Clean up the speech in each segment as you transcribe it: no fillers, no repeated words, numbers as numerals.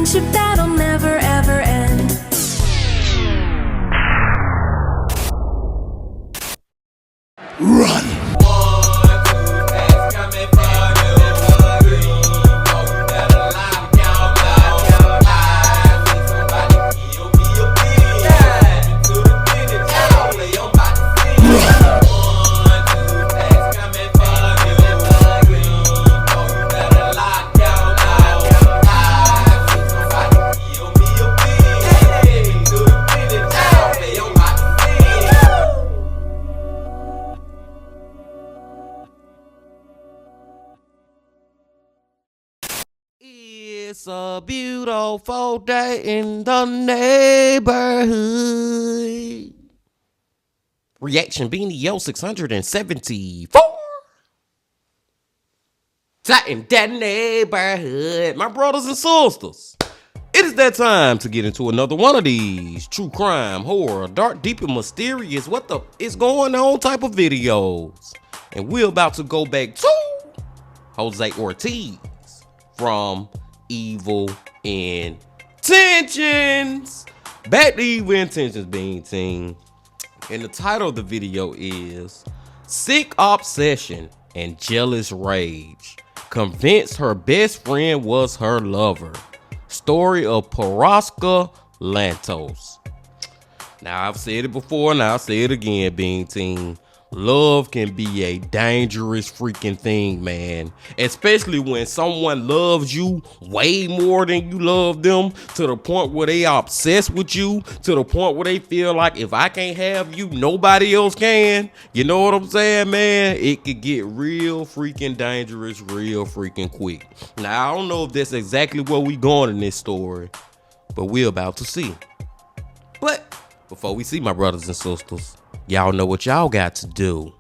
friendship that'll never ever end. Run! It's a beautiful day in the neighborhood. Reaction Beanie Yo 674. Tighten that neighborhood, my brothers and sisters. It is that time to get into another one of these true crime, horror, dark, deep, and mysterious, what the is going on type of videos. And we're about to go back to Jose Ortiz from Evil Intentions. Back to Evil Intentions, being team. And the title of the video is Sick Obsession and Jealous Rage. Convinced her best friend was her lover. Story of Piroska Lantos. Now, I've said it before and I'll say it again, being team. Love can be a dangerous freaking thing, man. Especially when someone loves you way more than you love them, to the point where they are obsessed with you, to the point where they feel like if I can't have you, nobody else can. You know what I'm saying, man? It could get real freaking dangerous real freaking quick. Now, I don't know if that's exactly where we going in this story, but we're about to see. But before we see, my brothers and sisters, y'all know what y'all got to do.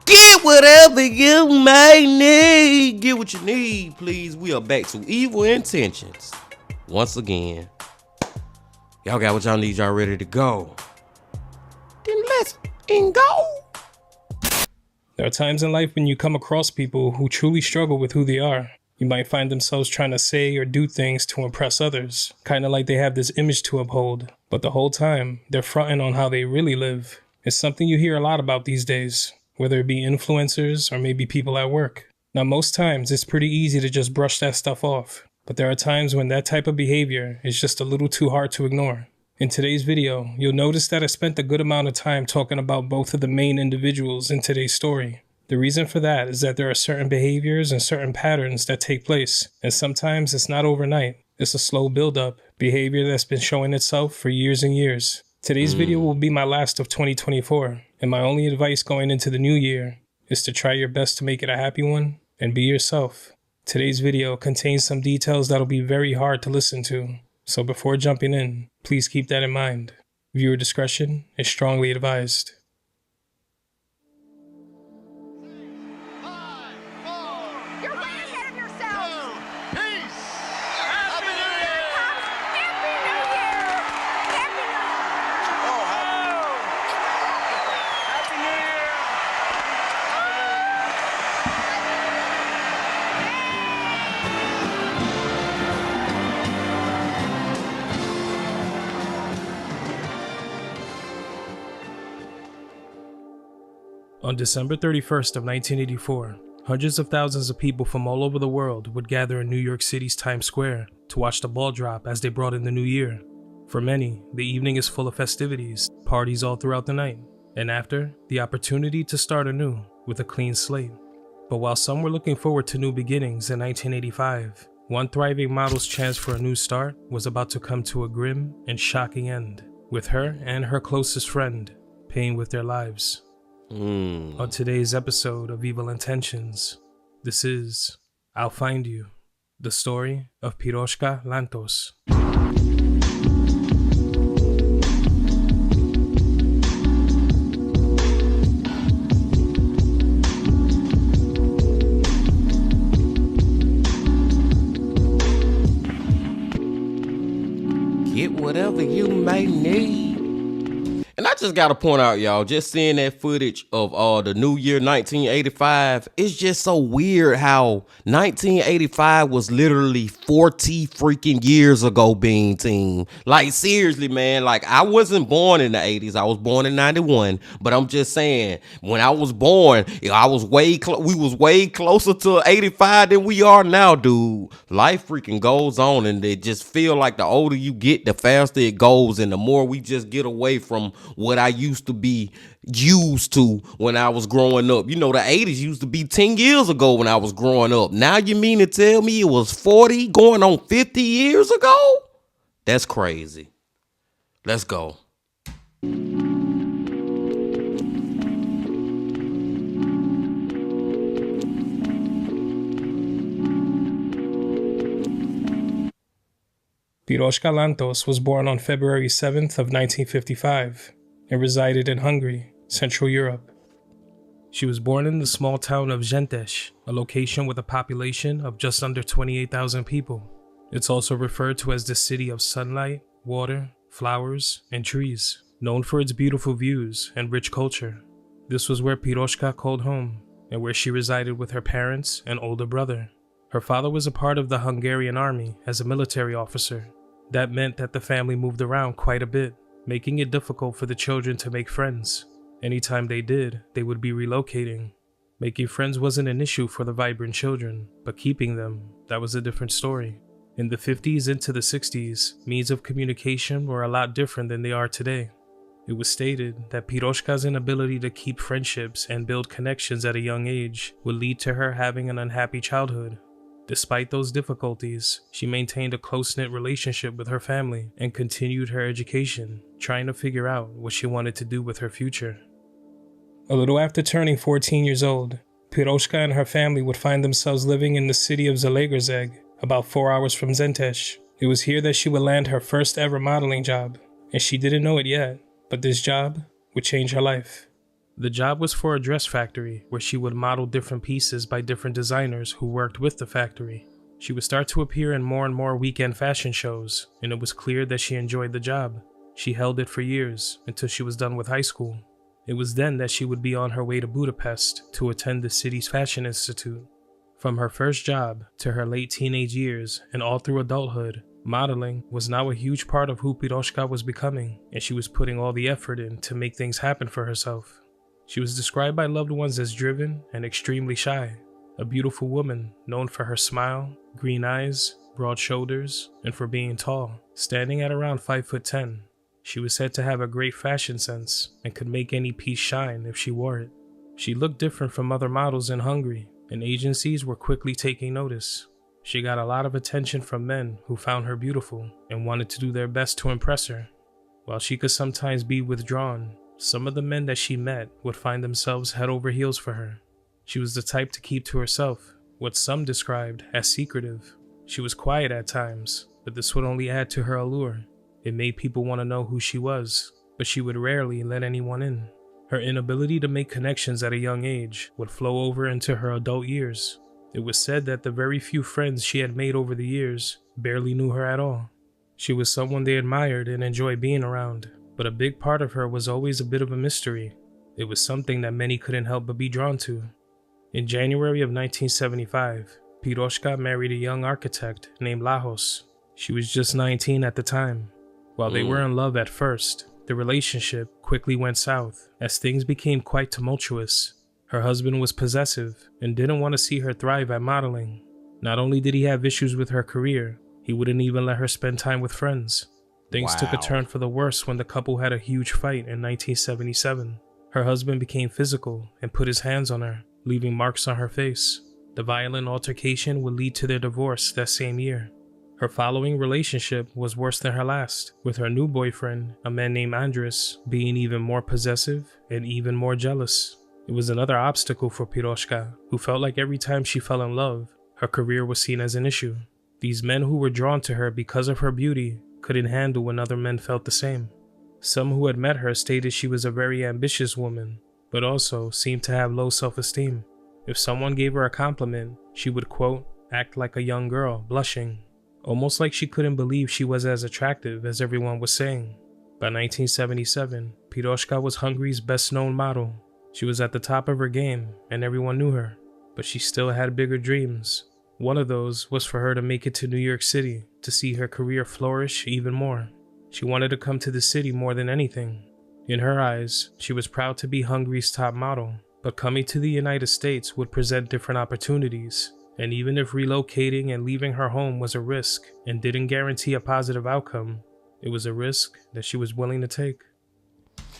Get whatever you may need. Get what you need, please. We are back to Evil Intentions. Once again, y'all got what y'all need. Y'all ready to go? Then let's go. There are times in life when you come across people who truly struggle with who they are. You might find themselves trying to say or do things to impress others, kind of like they have this image to uphold. But the whole time, they're fronting on how they really live. It's something you hear a lot about these days, whether it be influencers or maybe people at work. Now, most times, it's pretty easy to just brush that stuff off. But there are times when that type of behavior is just a little too hard to ignore. In today's video, you'll notice that I spent a good amount of time talking about both of the main individuals in today's story. The reason for that is that there are certain behaviors and certain patterns that take place, and sometimes it's not overnight. It's a slow build-up, behavior that's been showing itself for years and years. Today's video will be my last of 2024, and my only advice going into the new year is to try your best to make it a happy one and be yourself. Today's video contains some details that'll be very hard to listen to, so before jumping in, please keep that in mind. Viewer discretion is strongly advised. On December 31st of 1984, hundreds of thousands of people from all over the world would gather in New York City's Times Square to watch the ball drop as they brought in the new year. For many, the evening is full of festivities, parties all throughout the night, and after, the opportunity to start anew with a clean slate. But while some were looking forward to new beginnings in 1985, one thriving model's chance for a new start was about to come to a grim and shocking end, with her and her closest friend paying with their lives. On today's episode of Evil Intentions, this is I'll Find You, the story of Piroska Lantos. Get whatever you may need. And I just gotta point out, y'all, just seeing that footage of the new year 1985, it's just so weird how 1985 was literally 40 freaking years ago, Bean Team. Like, seriously, man, like, I wasn't born in the 80s. I was born in 91, but I'm just saying, when I was born, I was we was way closer to 85 than we are now, dude. Life freaking goes on, and it just feel like the older you get, the faster it goes, and the more we just get away from what I used to be used to when I was growing up. You know, the 80s used to be 10 years ago when I was growing up. Now you mean to tell me it was 40 going on 50 years ago? That's crazy. Let's go. Piroska Lantos was born on February 7th of 1955 and resided in Hungary, Central Europe. She was born in the small town of Zentes, a location with a population of just under 28,000 people. It's also referred to as the city of sunlight, water, flowers, and trees, known for its beautiful views and rich culture. This was where Piroska called home, and where she resided with her parents and older brother. Her father was a part of the Hungarian army as a military officer. That meant that the family moved around quite a bit, making it difficult for the children to make friends. Anytime they did, they would be relocating. Making friends wasn't an issue for the vibrant children, but keeping them, that was a different story. In the 50s into the 60s, means of communication were a lot different than they are today. It was stated that Piroska's inability to keep friendships and build connections at a young age would lead to her having an unhappy childhood. Despite those difficulties, she maintained a close-knit relationship with her family and continued her education, trying to figure out what she wanted to do with her future. A little after turning 14 years old, Piroska and her family would find themselves living in the city of Zalaegerszeg, about 4 hours from Zentes. It was here that she would land her first ever modeling job, and she didn't know it yet, but this job would change her life. The job was for a dress factory where she would model different pieces by different designers who worked with the factory. She would start to appear in more and more weekend fashion shows, and it was clear that she enjoyed the job. She held it for years until she was done with high school. It was then that she would be on her way to Budapest to attend the city's fashion institute. From her first job to her late teenage years and all through adulthood, modeling was now a huge part of who Piroska was becoming, and she was putting all the effort in to make things happen for herself. She was described by loved ones as driven and extremely shy, a beautiful woman known for her smile, green eyes, broad shoulders, and for being tall, standing at around 5'10". She was said to have a great fashion sense and could make any piece shine if she wore it. She looked different from other models in Hungary, and agencies were quickly taking notice. She got a lot of attention from men who found her beautiful and wanted to do their best to impress her. While she could sometimes be withdrawn, some of the men that she met would find themselves head over heels for her. She was the type to keep to herself, what some described as secretive. She was quiet at times, but this would only add to her allure. It made people want to know who she was, but she would rarely let anyone in. Her inability to make connections at a young age would flow over into her adult years. It was said that the very few friends she had made over the years barely knew her at all. She was someone they admired and enjoyed being around, but a big part of her was always a bit of a mystery. It was something that many couldn't help but be drawn to. In January of 1975, Piroska married a young architect named Lantos. She was just 19 at the time. While they were in love at first, the relationship quickly went south as things became quite tumultuous. Her husband was possessive and didn't want to see her thrive at modeling. Not only did he have issues with her career, he wouldn't even let her spend time with friends. Things took a turn for the worse when the couple had a huge fight in 1977. Her husband became physical and put his hands on her, leaving marks on her face. The violent altercation would lead to their divorce that same year. Her following relationship was worse than her last, with her new boyfriend, a man named Andres, being even more possessive and even more jealous. It was another obstacle for Piroska, who felt like every time she fell in love, her career was seen as an issue. These men who were drawn to her because of her beauty couldn't handle when other men felt the same. Some who had met her stated she was a very ambitious woman, but also seemed to have low self-esteem. If someone gave her a compliment, she would, quote, act like a young girl, blushing, almost like she couldn't believe she was as attractive as everyone was saying. By 1977, Piroska was Hungary's best-known model. She was at the top of her game, and everyone knew her. But she still had bigger dreams. One of those was for her to make it to New York City to see her career flourish even more. She wanted to come to the city more than anything. In her eyes, she was proud to be Hungary's top model, but coming to the United States would present different opportunities. And even if relocating and leaving her home was a risk and didn't guarantee a positive outcome, it was a risk that she was willing to take.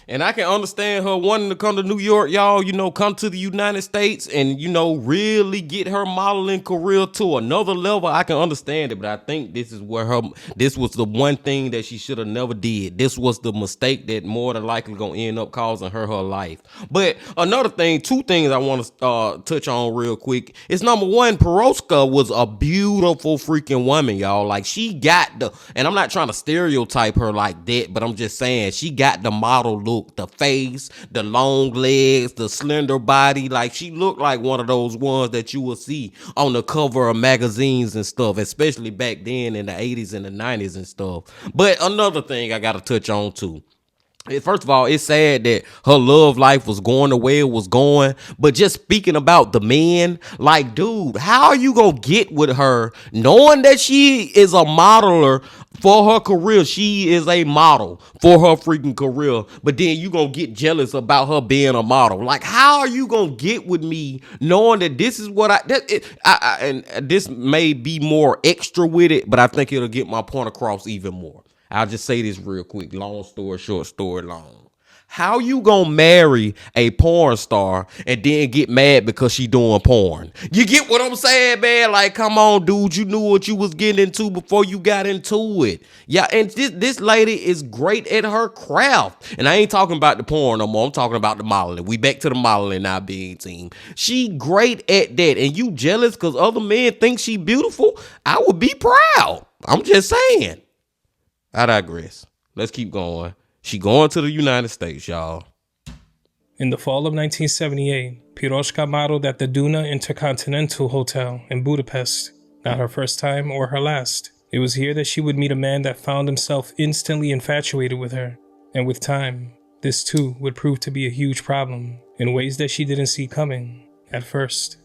And I can understand her wanting to come to New York, y'all, come to the United States and, really get her modeling career to another level. I can understand it, but I think this was the one thing that she should have never did. This was the mistake that more than likely gonna end up causing her life. But another thing, two things I want to touch on real quick is number one, Piroska was a beautiful freaking woman, y'all. Like she got and I'm not trying to stereotype her like that, but I'm just saying she got the model look. The face, the long legs, the slender body. Like she looked like one of those ones that you will see on the cover of magazines and stuff, especially back then in the 80s and the 90s and stuff. But another thing I gotta touch on too. First of all, it's sad that her love life was going the way it was going. But just speaking about the men, like, dude, how are you gonna get with her knowing that she is a modeler for her career? She is a model for her freaking career. But then you gonna get jealous about her being a model. Like, how are you gonna get with me knowing that this is what and this may be more extra with it, but I think it'll get my point across even more. I'll just say this real quick. Long story short, story long. How you gonna marry a porn star and then get mad because she doing porn? You get what I'm saying, man? Like, come on, dude. You knew what you was getting into before you got into it. Yeah, and this lady is great at her craft. And I ain't talking about the porn no more. I'm talking about the modeling. We back to the modeling now, being team. She great at that. And you jealous because other men think she beautiful? I would be proud. I'm just saying. I digress. Let's keep going. She going to the United States, y'all. In the fall of 1978, Piroska modeled at the Duna Intercontinental Hotel in Budapest. Not her first time or her last. It was here that she would meet a man that found himself instantly infatuated with her. And with time, this too would prove to be a huge problem in ways that she didn't see coming at first.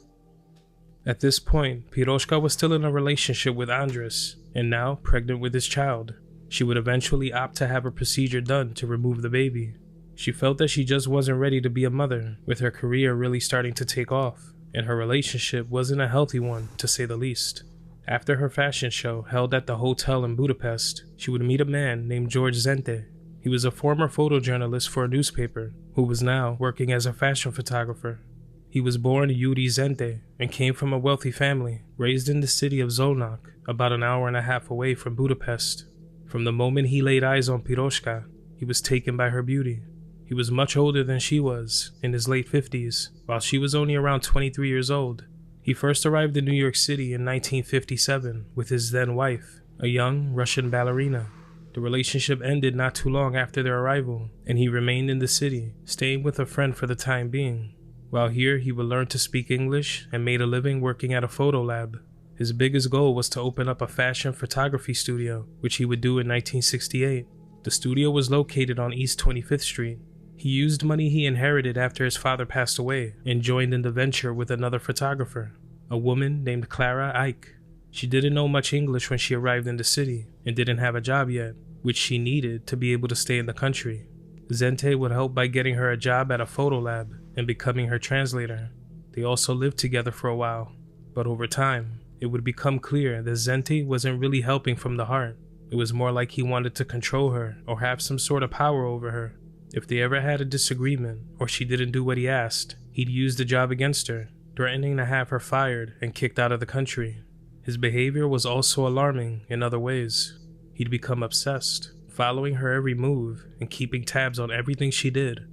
At this point, Piroska was still in a relationship with Andres and now pregnant with his child. She would eventually opt to have a procedure done to remove the baby. She felt that she just wasn't ready to be a mother, with her career really starting to take off, and her relationship wasn't a healthy one, to say the least. After her fashion show held at the hotel in Budapest, she would meet a man named George Zente. He was a former photojournalist for a newspaper, who was now working as a fashion photographer. He was born Yuri Zente and came from a wealthy family, raised in the city of Zolnok, about an hour and a half away from Budapest. From the moment he laid eyes on Piroska, he was taken by her beauty. He was much older than she was, in his late 50s, while she was only around 23 years old. He first arrived in New York City in 1957 with his then wife, a young Russian ballerina. The relationship ended not too long after their arrival, and he remained in the city, staying with a friend for the time being. While here, he would learn to speak English and made a living working at a photo lab. His biggest goal was to open up a fashion photography studio, which he would do in 1968. The studio was located on East 25th Street. He used money he inherited after his father passed away and joined in the venture with another photographer, a woman named Clara Ike. She didn't know much English when she arrived in the city and didn't have a job yet, which she needed to be able to stay in the country. Zente would help by getting her a job at a photo lab and becoming her translator. They also lived together for a while, but over time, it would become clear that Zente wasn't really helping from the heart. It was more like he wanted to control her or have some sort of power over her. If they ever had a disagreement or she didn't do what he asked, he'd use the job against her, threatening to have her fired and kicked out of the country. His behavior was also alarming in other ways. He'd become obsessed, following her every move and keeping tabs on everything she did.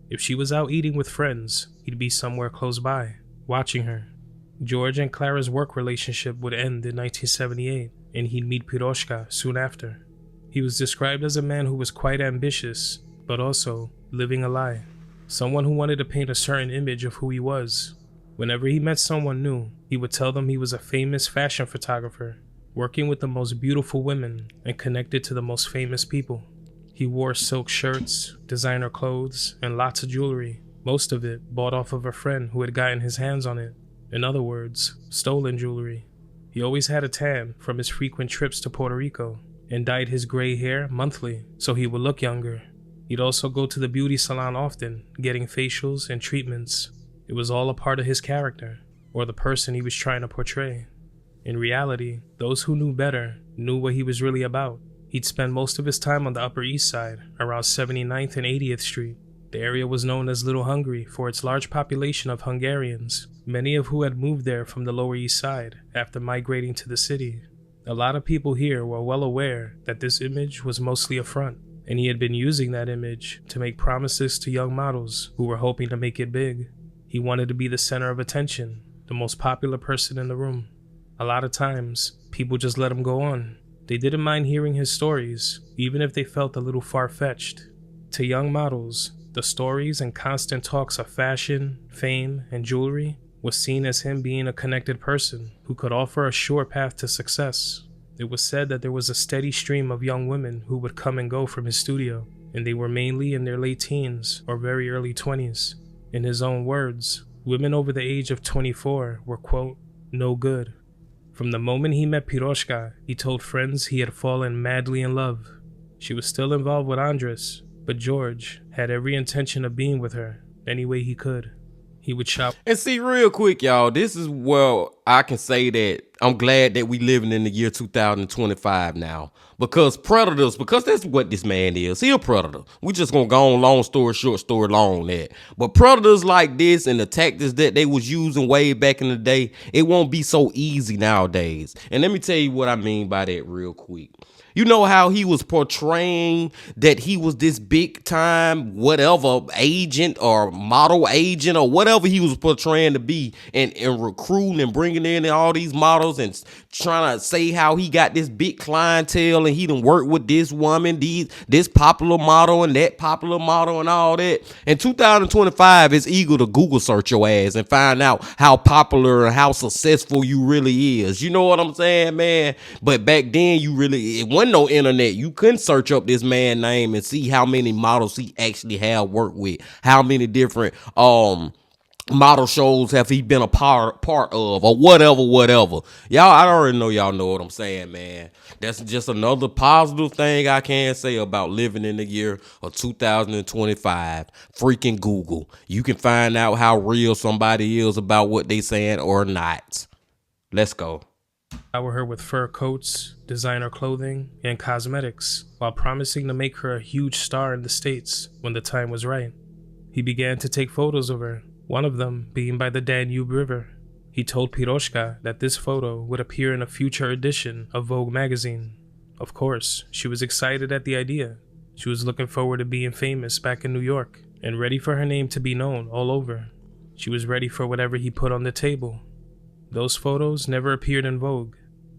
If she was out eating with friends, he'd be somewhere close by, watching her. George and Clara's work relationship would end in 1978, and he'd meet Piroska soon after. He was described as a man who was quite ambitious, but also living a lie. Someone who wanted to paint a certain image of who he was. Whenever he met someone new, he would tell them he was a famous fashion photographer, working with the most beautiful women and connected to the most famous people. He wore silk shirts, designer clothes, and lots of jewelry, most of it bought off of a friend who had gotten his hands on it. In other words, stolen jewelry. He always had a tan from his frequent trips to Puerto Rico and dyed his gray hair monthly so he would look younger. He'd also go to the beauty salon often, getting facials and treatments. It was all a part of his character, or the person he was trying to portray. In reality, those who knew better knew what he was really about. He'd spend most of his time on the Upper East Side, around 79th and 80th Street. The area was known as Little Hungary for its large population of Hungarians, many of who had moved there from the Lower East Side after migrating to the city. A lot of people here were well aware that this image was mostly a front, and he had been using that image to make promises to young models who were hoping to make it big. He wanted to be the center of attention, the most popular person in the room. A lot of times, people just let him go on. They didn't mind hearing his stories, even if they felt a little far-fetched. To young models, the stories and constant talks of fashion, fame, and jewelry was seen as him being a connected person who could offer a sure path to success. It was said that there was a steady stream of young women who would come and go from his studio, and they were mainly in their late teens or very early 20s. In his own words, women over the age of 24 were, quote, no good. From the moment he met Piroska, he told friends he had fallen madly in love. She was still involved with Andres, but George had every intention of being with her any way he could. He would shop. And see, real quick, y'all, this is where I can say that I'm glad that we living in the year 2025 now. Because predators, because that's what this man is. He a predator. We just gonna go on long story short, story long that. But predators like this and the tactics that they was using way back in the day, it won't be so easy nowadays. And let me tell you what I mean by that real quick. You know how he was portraying that he was this big time, whatever, agent or model agent or whatever he was portraying to be and recruiting and bringing in all these models and trying to say how he got this big clientele and he done worked with this woman, this popular model and that popular model and all that. In 2025, it's eager to Google search your ass and find out how popular and how successful you really is. You know what I'm saying, man? But back then, it wasn't no internet. You couldn't search up this man's name and see how many models he actually had worked with, how many different model shows have he been a part of, or whatever. Y'all, I already know y'all know what I'm saying, man. That's just another positive thing I can say about living in the year of 2025. Freaking Google. You can find out how real somebody is about what they saying or not. Let's go. Shower her with fur coats, designer clothing, and cosmetics, while promising to make her a huge star in the States when the time was right. He began to take photos of her, one of them being by the Danube River. He told Piroska that this photo would appear in a future edition of Vogue magazine. Of course, she was excited at the idea. She was looking forward to being famous back in New York, and ready for her name to be known all over. She was ready for whatever he put on the table. Those photos never appeared in Vogue.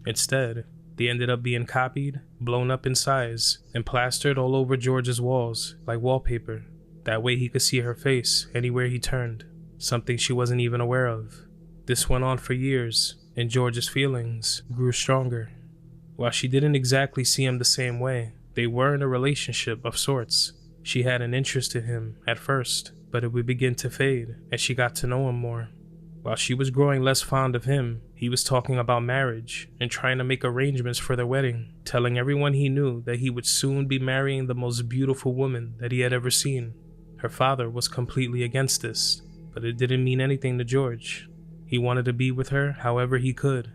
Instead, they ended up being copied, blown up in size, and plastered all over George's walls like wallpaper. That way he could see her face anywhere he turned, something she wasn't even aware of. This went on for years, and George's feelings grew stronger. While she didn't exactly see him the same way, they were in a relationship of sorts. She had an interest in him at first, but it would begin to fade as she got to know him more. While she was growing less fond of him, he was talking about marriage and trying to make arrangements for their wedding, telling everyone he knew that he would soon be marrying the most beautiful woman that he had ever seen. Her father was completely against this, but it didn't mean anything to George. He wanted to be with her however he could.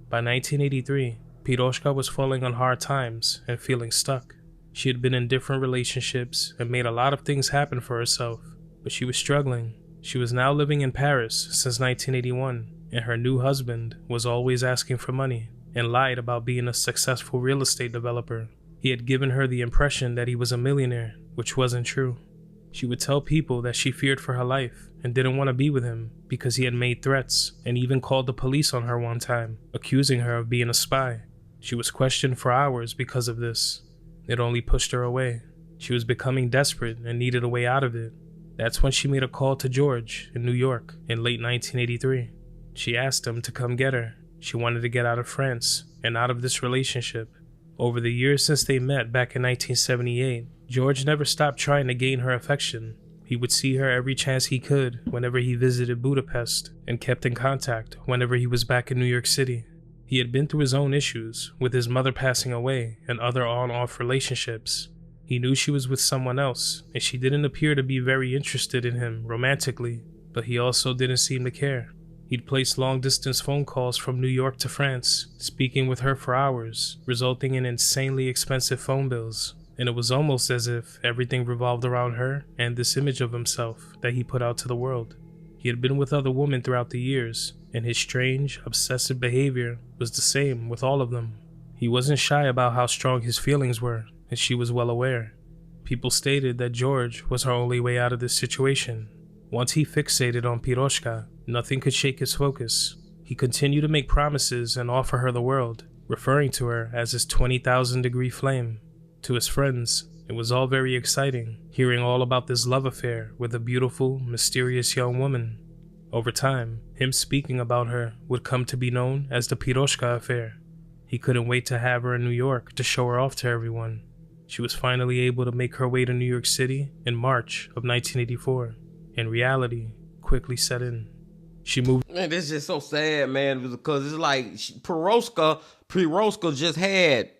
By 1983, Piroska was falling on hard times and feeling stuck. She had been in different relationships and made a lot of things happen for herself, but she was struggling. She was now living in Paris since 1981, and her new husband was always asking for money and lied about being a successful real estate developer. He had given her the impression that he was a millionaire, which wasn't true. She would tell people that she feared for her life and didn't want to be with him because he had made threats and even called the police on her one time, accusing her of being a spy. She was questioned for hours because of this. It only pushed her away. She was becoming desperate and needed a way out of it. That's when she made a call to George in New York in late 1983. She asked him to come get her. She wanted to get out of France and out of this relationship. Over the years since they met back in 1978, George never stopped trying to gain her affection. He would see her every chance he could whenever he visited Budapest and kept in contact whenever he was back in New York City. He had been through his own issues, with his mother passing away and other on-off relationships. He knew she was with someone else, and she didn't appear to be very interested in him romantically, but he also didn't seem to care. He'd place long-distance phone calls from New York to France, speaking with her for hours, resulting in insanely expensive phone bills. And it was almost as if everything revolved around her and this image of himself that he put out to the world. He had been with other women throughout the years, and his strange, obsessive behavior was the same with all of them. He wasn't shy about how strong his feelings were, and she was well aware. People stated that George was her only way out of this situation. Once he fixated on Piroska, nothing could shake his focus. He continued to make promises and offer her the world, referring to her as his 20,000-degree flame. To his friends, it was all very exciting, hearing all about this love affair with a beautiful, mysterious young woman. Over time, him speaking about her would come to be known as the Piroska affair. He couldn't wait to have her in New York to show her off to everyone. She was finally able to make her way to New York City in March of 1984, and reality quickly set in. She moved. Man, this is just so sad, man, because it's like Piroska just had.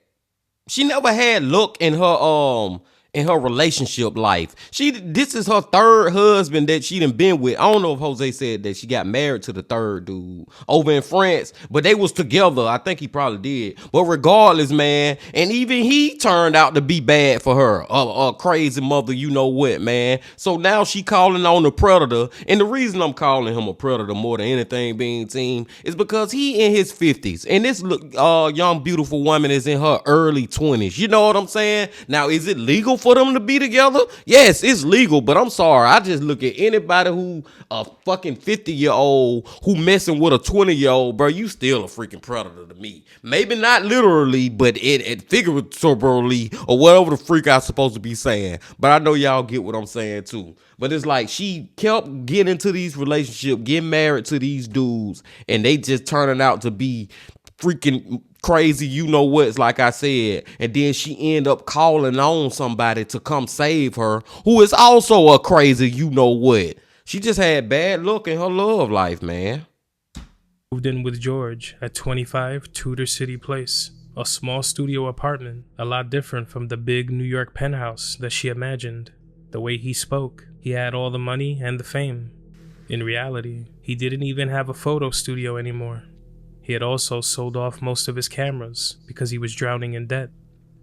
She never had luck in her relationship life. This is her third husband that she done been with. I don't know if Jose said that she got married to the third dude over in France, but they was together. I think he probably did. But regardless, man, and even he turned out to be bad for her. A crazy mother, you know what, man. So now she calling on the predator. And the reason I'm calling him a predator more than anything being team is because he in his 50s. And this young, beautiful woman is in her early 20s. You know what I'm saying? Now, is it legal for them to be together? Yes, it's legal, but I'm sorry. I just look at anybody who a fucking 50-year-old who messing with a 20-year-old, bro, you still a freaking predator to me. Maybe not literally, but it figuratively or whatever the freak I'm supposed to be saying. But I know y'all get what I'm saying too. But it's like she kept getting into these relationships, getting married to these dudes, and they just turning out to be freaking crazy, you know what, like I said. And then she end up calling on somebody to come save her, who is also a crazy, you know what. She just had bad luck in her love life, man. Moved in with George at 25 Tudor City Place, a small studio apartment, a lot different from the big New York penthouse that she imagined. The way he spoke, he had all the money and the fame. In reality, he didn't even have a photo studio anymore. He had also sold off most of his cameras because he was drowning in debt.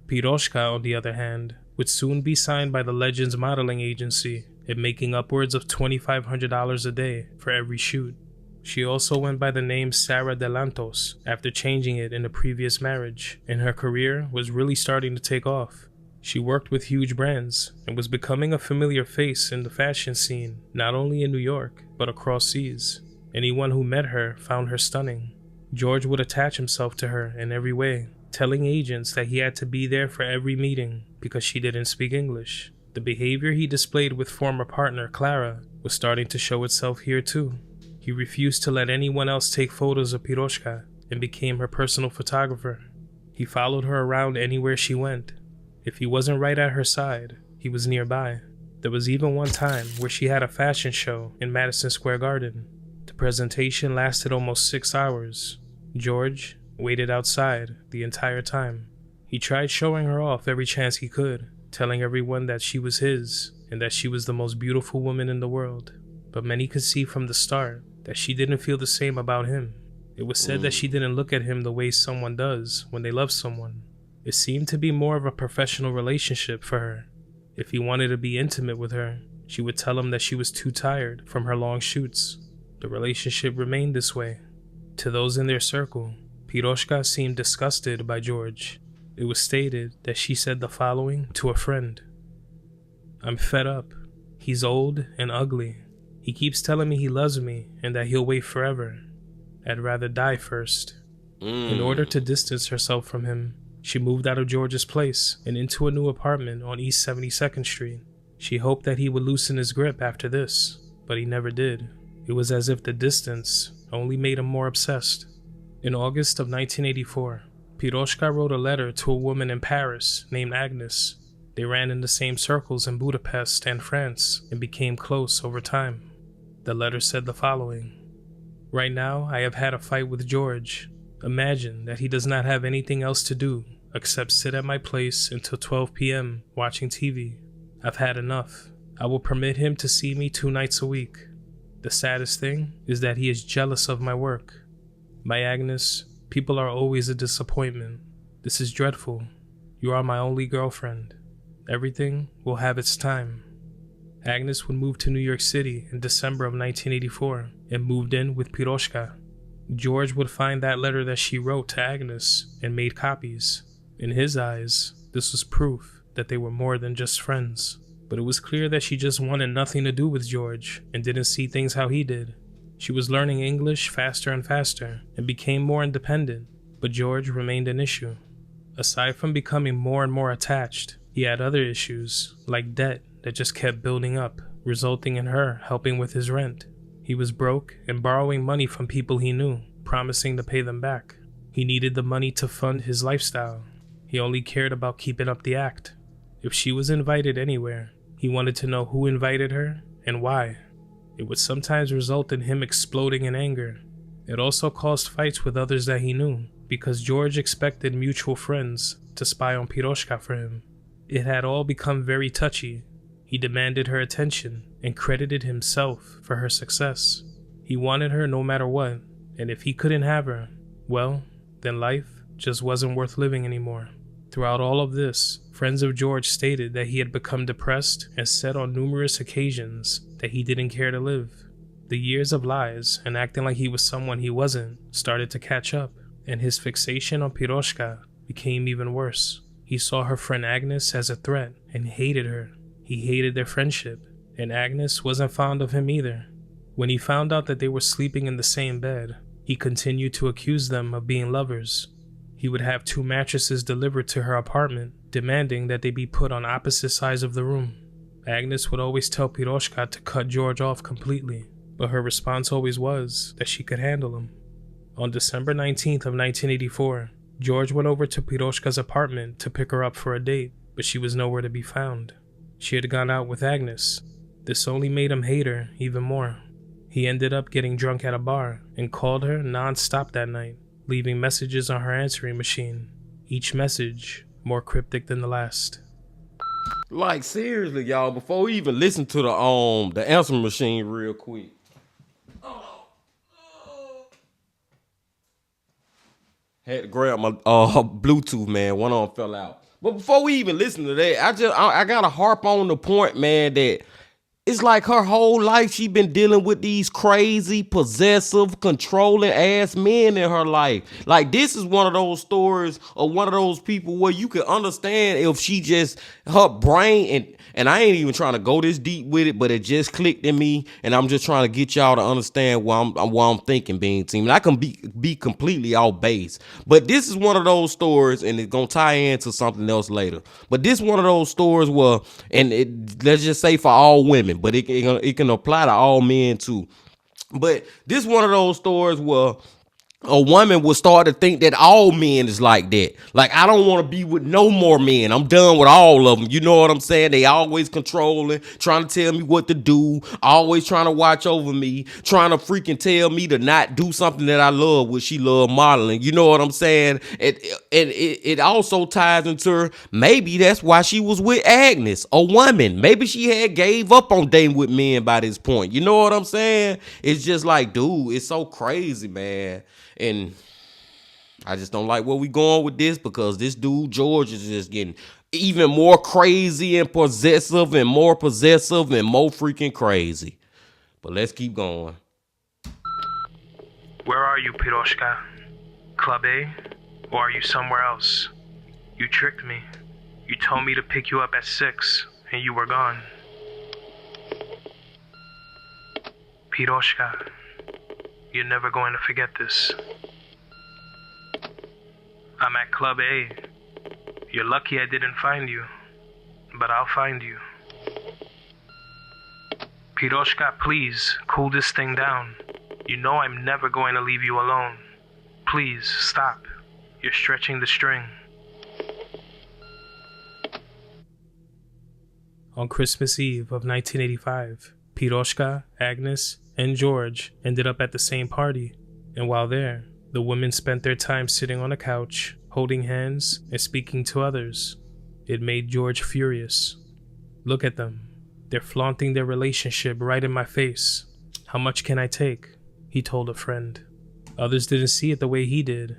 Piroska, on the other hand, would soon be signed by the Legends modeling agency and making upwards of $2,500 a day for every shoot. She also went by the name Sarah de Lantos after changing it in a previous marriage, and her career was really starting to take off. She worked with huge brands and was becoming a familiar face in the fashion scene, not only in New York, but across seas. Anyone who met her found her stunning. George would attach himself to her in every way, telling agents that he had to be there for every meeting because she didn't speak English. The behavior he displayed with former partner Clara was starting to show itself here too. He refused to let anyone else take photos of Piroska and became her personal photographer. He followed her around anywhere she went. If he wasn't right at her side, he was nearby. There was even one time where she had a fashion show in Madison Square Garden. The presentation lasted almost 6 hours. George waited outside the entire time. He tried showing her off every chance he could, telling everyone that she was his and that she was the most beautiful woman in the world. But many could see from the start that she didn't feel the same about him. It was said that she didn't look at him the way someone does when they love someone. It seemed to be more of a professional relationship for her. If he wanted to be intimate with her, she would tell him that she was too tired from her long shoots. The relationship remained this way. To those in their circle, Piroska seemed disgusted by George. It was stated that she said the following to a friend: "I'm fed up. He's old and ugly. He keeps telling me he loves me and that he'll wait forever. I'd rather die first." In order to distance herself from him, she moved out of George's place and into a new apartment on East 72nd Street. She hoped that he would loosen his grip after this, but he never did. It was as if the distance only made him more obsessed. In August of 1984, Piroska wrote a letter to a woman in Paris named Agnes. They ran in the same circles in Budapest and France and became close over time. The letter said the following: "Right now, I have had a fight with George. Imagine that he does not have anything else to do except sit at my place until 12 p.m. watching TV. I've had enough. I will permit him to see me 2 nights a week. The saddest thing is that he is jealous of my work. My Agnes, people are always a disappointment. This is dreadful. You are my only girlfriend. Everything will have its time." Agnes would move to New York City in December of 1984 and moved in with Piroska. George would find that letter that she wrote to Agnes and made copies. In his eyes, this was proof that they were more than just friends. But it was clear that she just wanted nothing to do with George and didn't see things how he did. She was learning English faster and faster and became more independent, but George remained an issue. Aside from becoming more and more attached, he had other issues, like debt that just kept building up, resulting in her helping with his rent. He was broke and borrowing money from people he knew, promising to pay them back. He needed the money to fund his lifestyle. He only cared about keeping up the act. If she was invited anywhere, he wanted to know who invited her and why. It would sometimes result in him exploding in anger. It also caused fights with others that he knew, because George expected mutual friends to spy on Piroska for him. It had all become very touchy. He demanded her attention and credited himself for her success. He wanted her no matter what, and if he couldn't have her, well, then life just wasn't worth living anymore. Throughout all of this, friends of George stated that he had become depressed and said on numerous occasions that he didn't care to live. The years of lies and acting like he was someone he wasn't started to catch up, and his fixation on Piroska became even worse. He saw her friend Agnes as a threat and hated her. He hated their friendship, and Agnes wasn't fond of him either. When he found out that they were sleeping in the same bed, he continued to accuse them of being lovers. He would have 2 mattresses delivered to her apartment, demanding that they be put on opposite sides of the room. Agnes would always tell Piroska to cut George off completely, but her response always was that she could handle him. On December 19th of 1984, George went over to Piroska's apartment to pick her up for a date, but she was nowhere to be found. She had gone out with Agnes. This only made him hate her even more. He ended up getting drunk at a bar and called her non-stop that night, leaving messages on her answering machine, each message more cryptic than the last. Like seriously, y'all, before we even listen to the answering machine real quick. Had to grab my Bluetooth, man. One of them fell out. But before we even listen to that, I gotta harp on the point, man, that it's like her whole life she been dealing with these crazy, possessive, controlling ass men in her life. Like, this is one of those stories of one of those people where you can understand if she just, her brain, and I ain't even trying to go this deep with it, but it just clicked in me, and I'm just trying to get y'all to understand what I'm thinking, being team. And I can be completely off base, but this is one of those stories, and it's gonna tie into something else later. But this one of those stories where, let's just say for all women, but it can apply to all men too. But this one of those stories where a woman will start to think that all men is like that. Like, I don't want to be with no more men. I'm done with all of them. You know what I'm saying? They always controlling, trying to tell me what to do, always trying to watch over me, trying to freaking tell me to not do something that I love, which she love modeling. You know what I'm saying? It also ties into her. Maybe that's why she was with Agnes, a woman. Maybe she had gave up on dating with men by this point. You know what I'm saying? It's just like, dude, it's so crazy, man. And I just don't like where we going with this, because this dude George is just getting even more crazy and possessive and more freaking crazy. But let's keep going. Where are you, Piroska? Club A? Or are you somewhere else? You tricked me. You told me to pick you up at 6, and you were gone. Piroska, you're never going to forget this. I'm at Club A. You're lucky I didn't find you, but I'll find you. Piroska, please, cool this thing down. You know I'm never going to leave you alone. Please, stop. You're stretching the string. On Christmas Eve of 1985, Piroska, Agnes, and George ended up at the same party, and while there, the women spent their time sitting on a couch, holding hands, and speaking to others. It made George furious. Look at them. They're flaunting their relationship right in my face. How much can I take? He told a friend. Others didn't see it the way he did.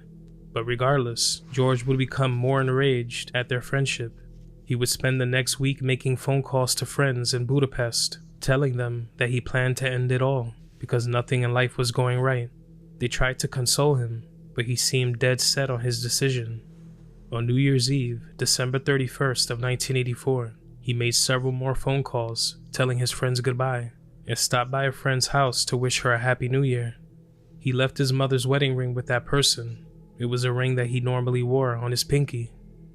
But regardless, George would become more enraged at their friendship. He would spend the next week making phone calls to friends in Budapest, telling them that he planned to end it all because nothing in life was going right. They tried to console him, but he seemed dead set on his decision. On New Year's Eve, December 31st of 1984, he made several more phone calls, telling his friends goodbye, and stopped by a friend's house to wish her a Happy New Year. He left his mother's wedding ring with that person. It was a ring that he normally wore on his pinky.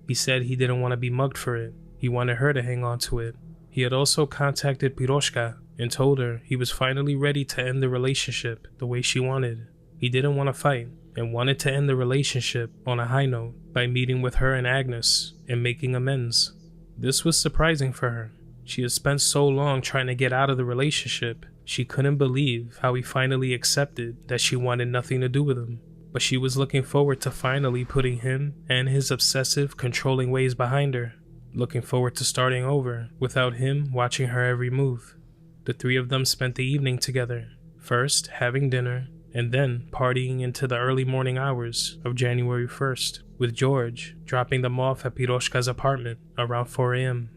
He said he didn't want to be mugged for it. He wanted her to hang on to it. He had also contacted Piroska and told her he was finally ready to end the relationship the way she wanted. He didn't want to fight and wanted to end the relationship on a high note by meeting with her and Agnes and making amends. This was surprising for her. She had spent so long trying to get out of the relationship, she couldn't believe how he finally accepted that she wanted nothing to do with him. But she was looking forward to finally putting him and his obsessive, controlling ways behind her, looking forward to starting over without him watching her every move. The three of them spent the evening together, first having dinner, and then partying into the early morning hours of January 1st, with George dropping them off at Piroska's apartment around 4 a.m.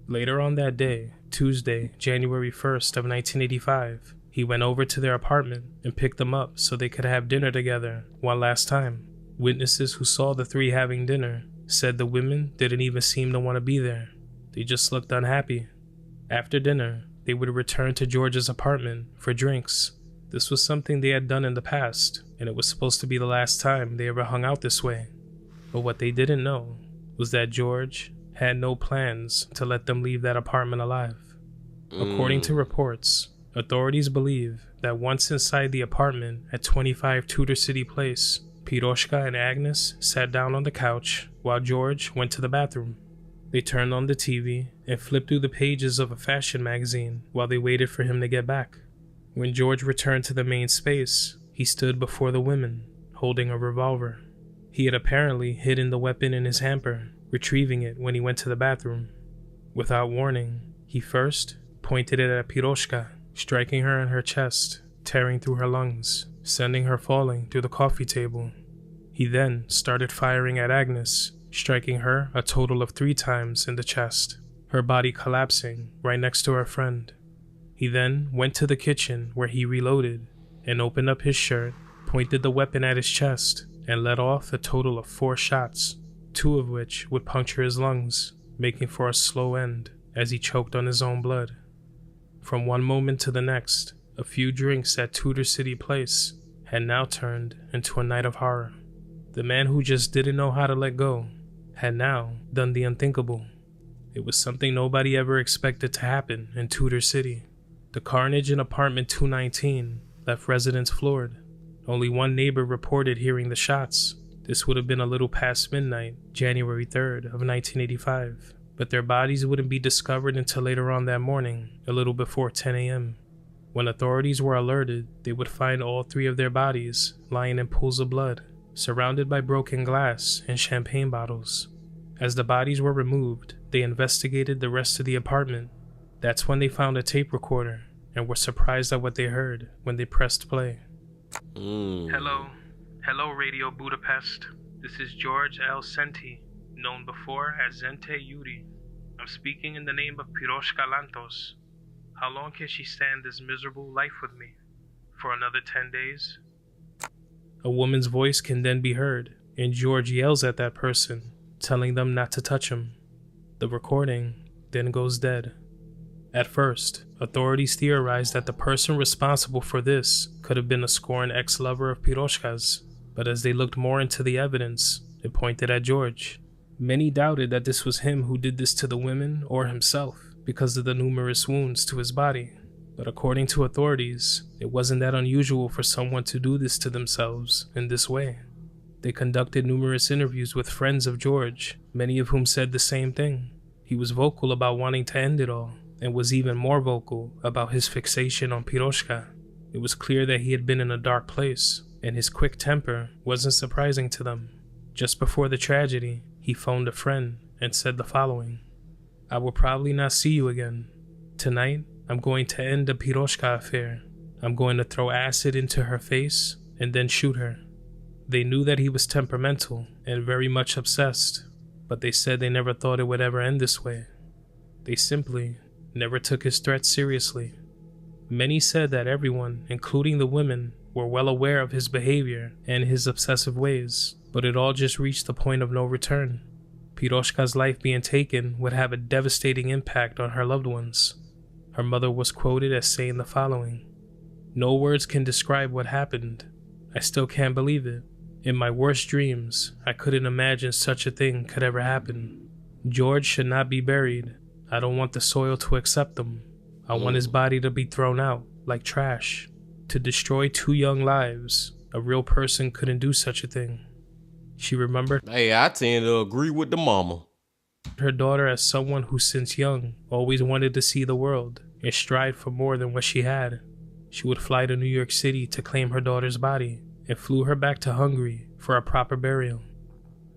Later on that day, Tuesday, January 1st of 1985, he went over to their apartment and picked them up so they could have dinner together. One last time, witnesses who saw the three having dinner said the women didn't even seem to want to be there. They just looked unhappy. After dinner, they would return to George's apartment for drinks. This was something they had done in the past, and it was supposed to be the last time they ever hung out this way. But what they didn't know was that George had no plans to let them leave that apartment alive. According to reports, authorities believe that once inside the apartment at 25 Tudor City Place, Piroska and Agnes sat down on the couch while George went to the bathroom. They turned on the TV and flipped through the pages of a fashion magazine while they waited for him to get back. When George returned to the main space, he stood before the women, holding a revolver. He had apparently hidden the weapon in his hamper, retrieving it when he went to the bathroom. Without warning, he first pointed it at Piroska, striking her in her chest, tearing through her lungs, sending her falling through the coffee table. He then started firing at Agnes, striking her a total of 3 times in the chest, her body collapsing right next to her friend. He then went to the kitchen where he reloaded and opened up his shirt, pointed the weapon at his chest, and let off a total of 4 shots, 2 of which would puncture his lungs, making for a slow end as he choked on his own blood. From one moment to the next, a few drinks at Tudor City Place had now turned into a night of horror. The man who just didn't know how to let go had now done the unthinkable. It was something nobody ever expected to happen in Tudor City. The carnage in apartment 219 left residents floored. Only one neighbor reported hearing the shots. This would have been a little past midnight, January 3rd of 1985, but their bodies wouldn't be discovered until later on that morning, a little before 10 a.m. When authorities were alerted, they would find all 3 of their bodies lying in pools of blood, surrounded by broken glass and champagne bottles. As the bodies were removed, they investigated the rest of the apartment. That's when they found a tape recorder and were surprised at what they heard when they pressed play. Hello Radio Budapest. This is George L. Senti, known before as Zente Yuri. I'm speaking in the name of Piroska Lantos. How long can she stand this miserable life with me? For another 10 days? A woman's voice can then be heard, and George yells at that person, telling them not to touch him. The recording then goes dead. At first, authorities theorized that the person responsible for this could have been a scorned ex-lover of Piroska's, but as they looked more into the evidence, it pointed at George. Many doubted that this was him who did this to the women or himself because of the numerous wounds to his body. But according to authorities, it wasn't that unusual for someone to do this to themselves in this way. They conducted numerous interviews with friends of George, many of whom said the same thing. He was vocal about wanting to end it all, and was even more vocal about his fixation on Piroska. It was clear that he had been in a dark place, and his quick temper wasn't surprising to them. Just before the tragedy, he phoned a friend and said the following: "I will probably not see you again. Tonight, I'm going to end the Piroska affair. I'm going to throw acid into her face and then shoot her." They knew that he was temperamental and very much obsessed, but they said they never thought it would ever end this way. They simply never took his threats seriously. Many said that everyone, including the women, were well aware of his behavior and his obsessive ways, but it all just reached the point of no return. Piroska's life being taken would have a devastating impact on her loved ones. Her mother was quoted as saying the following: "No words can describe what happened. I still can't believe it. In my worst dreams, I couldn't imagine such a thing could ever happen. George should not be buried. I don't want the soil to accept him. I want his body to be thrown out like trash. To destroy 2 young lives, a real person couldn't do such a thing." She remembered Hey, I tend to agree with the mama. her daughter as someone who since young always wanted to see the world and strive for more than what she had. She would fly to New York City to claim her daughter's body and flew her back to Hungary for a proper burial.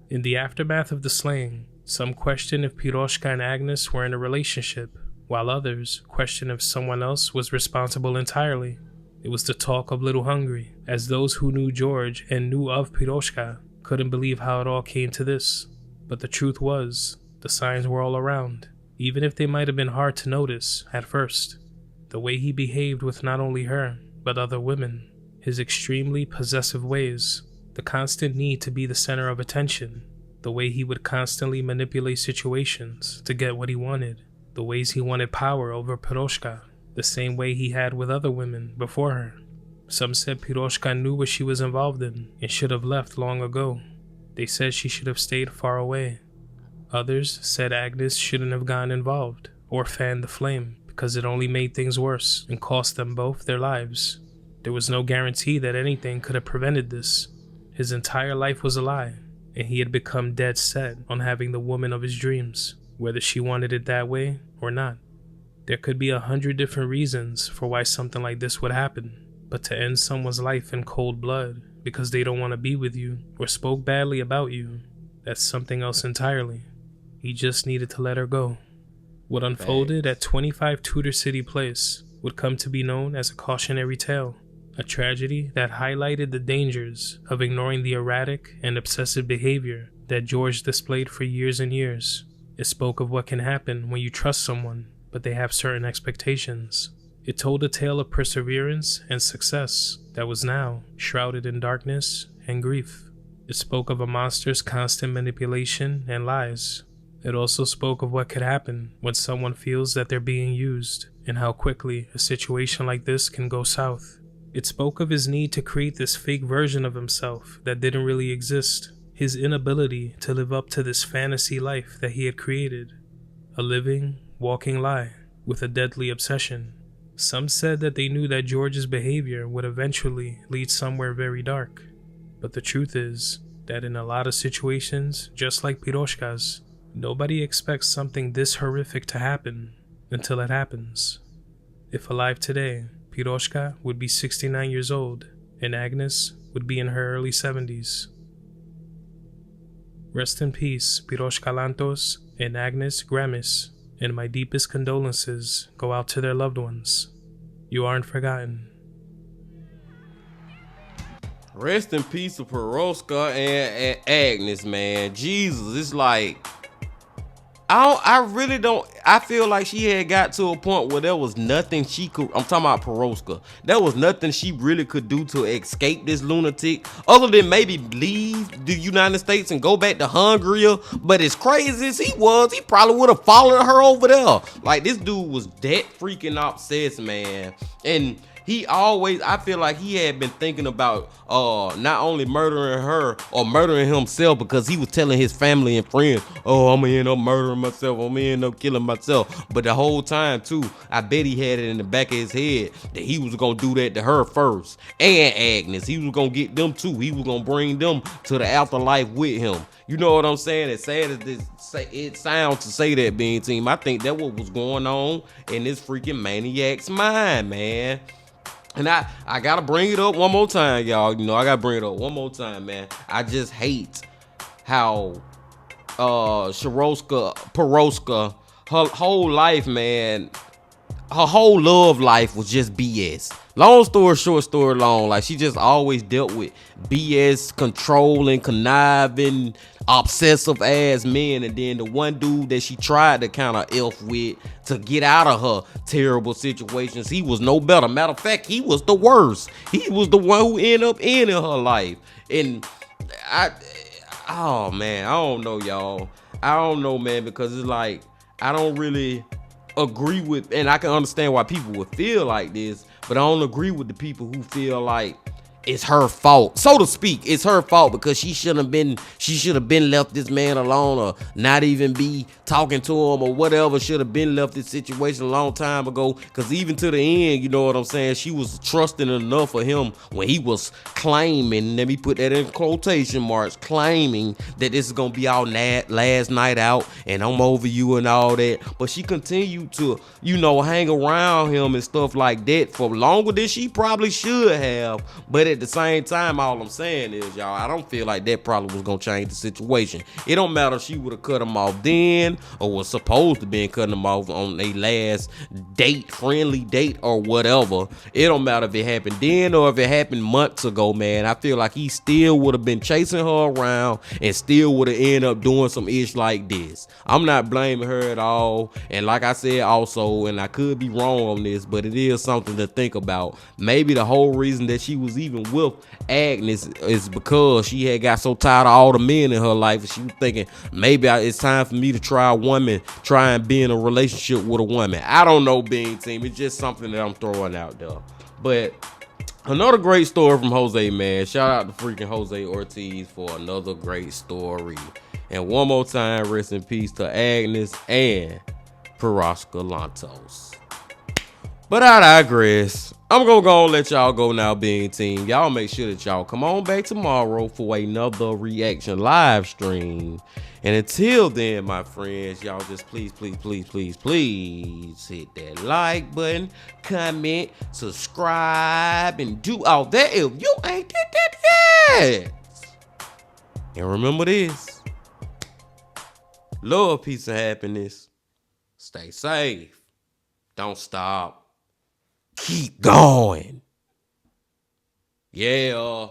In the aftermath of the slaying, some questioned if Piroska and Agnes were in a relationship, while others questioned if someone else was responsible entirely. It was the talk of Little Hungary, as those who knew George and knew of Piroska couldn't believe how it all came to this. But the truth was, the signs were all around, even if they might have been hard to notice at first. The way he behaved with not only her, but other women, his extremely possessive ways, the constant need to be the center of attention, the way he would constantly manipulate situations to get what he wanted, the ways he wanted power over Piroska, the same way he had with other women before her. Some said Piroska knew what she was involved in and should have left long ago. They said she should have stayed far away. Others said Agnes shouldn't have gotten involved or fanned the flame because it only made things worse and cost them both their lives. There was no guarantee that anything could have prevented this. His entire life was a lie, and he had become dead set on having the woman of his dreams, whether she wanted it that way or not. There could be 100 different reasons for why something like this would happen, but to end someone's life in cold blood because they don't want to be with you or spoke badly about you, that's something else entirely. He just needed to let her go. What unfolded at 25 Tudor City Place would come to be known as a cautionary tale, a tragedy that highlighted the dangers of ignoring the erratic and obsessive behavior that George displayed for years and years. It spoke of what can happen when you trust someone, but they have certain expectations. It told a tale of perseverance and success that was now shrouded in darkness and grief. It spoke of a monster's constant manipulation and lies. It also spoke of what could happen when someone feels that they're being used and how quickly a situation like this can go south. It spoke of his need to create this fake version of himself that didn't really exist, his inability to live up to this fantasy life that he had created, a living, walking lie with a deadly obsession. Some said that they knew that George's behavior would eventually lead somewhere very dark, but the truth is that in a lot of situations, just like Piroska's, nobody expects something this horrific to happen until it happens. If alive today, Piroska would be 69 years old, and Agnes would be in her early 70s. Rest in peace, Piroska Lantos and Agnes Gramis, and my deepest condolences go out to their loved ones. You aren't forgotten. Rest in peace to Piroska and Agnes, man. Jesus, it's like I feel like she had got to a point where there was nothing she could, I'm talking about Piroska, there was nothing she really could do to escape this lunatic other than maybe leave the United States and go back to Hungary. But as crazy as he was, he probably would have followed her over there. Like, this dude was that freaking obsessed, man. And he always, I feel like he had been thinking about not only murdering her or murdering himself, because he was telling his family and friends, oh, I'm gonna end up murdering myself, I'm gonna end up killing myself. But the whole time too, I bet he had it in the back of his head that he was gonna do that to her first, and Agnes. He was gonna get them too. He was gonna bring them to the afterlife with him. You know what I'm saying? As sad as it sounds to say that, being team, I think that what was going on in this freaking maniac's mind, man. And I gotta bring it up one more time, y'all. You know, I gotta bring it up one more time, man. I just hate how Piroska, her whole life, man, her whole love life was just BS. Long story short, story long, like she just always dealt with BS, controlling, conniving, obsessive ass men. And then the one dude that she tried to kind of elf with to get out of her terrible situations, he was no better. Matter of fact, he was the worst. He was the one who ended up ending her life. And oh man, I don't know, y'all. I don't know, man, because it's like I don't really agree with, and I can understand why people would feel like this, but I don't agree with the people who feel like it's her fault, so to speak. It's her fault because she should have been left this man alone, or not even be talking to him, or whatever. Should have been left this situation a long time ago, because even to the end, you know what I'm saying, she was trusting enough for him when he was claiming, let me put that in quotation marks, claiming that this is gonna be our last night out and I'm over you and all that. But she continued to, you know, hang around him and stuff like that for longer than she probably should have. But at the same time, all I'm saying is, y'all, I don't feel like that probably was gonna change the situation. It don't matter if she would have cut him off then, or was supposed to be cutting him off on a last date, friendly date, or whatever. It don't matter if it happened then or if it happened months ago, man. I feel like he still would have been chasing her around and still would have ended up doing some ish like this. I'm not blaming her at all. And like I said also, and I could be wrong on this, but it is something to think about. Maybe the whole reason that she was even with Agnes is because she had got so tired of all the men in her life, and she was thinking, maybe it's time for me to try and be in a relationship with a woman. I don't know, Bean Team. It's just something that I'm throwing out there. But another great story from Jose, man. Shout out to freaking Jose Ortiz for another great story. And one more time, rest in peace to Agnes and Piroska Lantos. But I digress. I'm gonna go and let y'all go now, Being Team. Y'all make sure that y'all come on back tomorrow for another reaction live stream. And until then, my friends, y'all just please hit that like button, comment, subscribe, and do all that if you ain't did that yet. And remember this: love, peace, and happiness. Stay safe. Don't stop. Keep going. Yeah.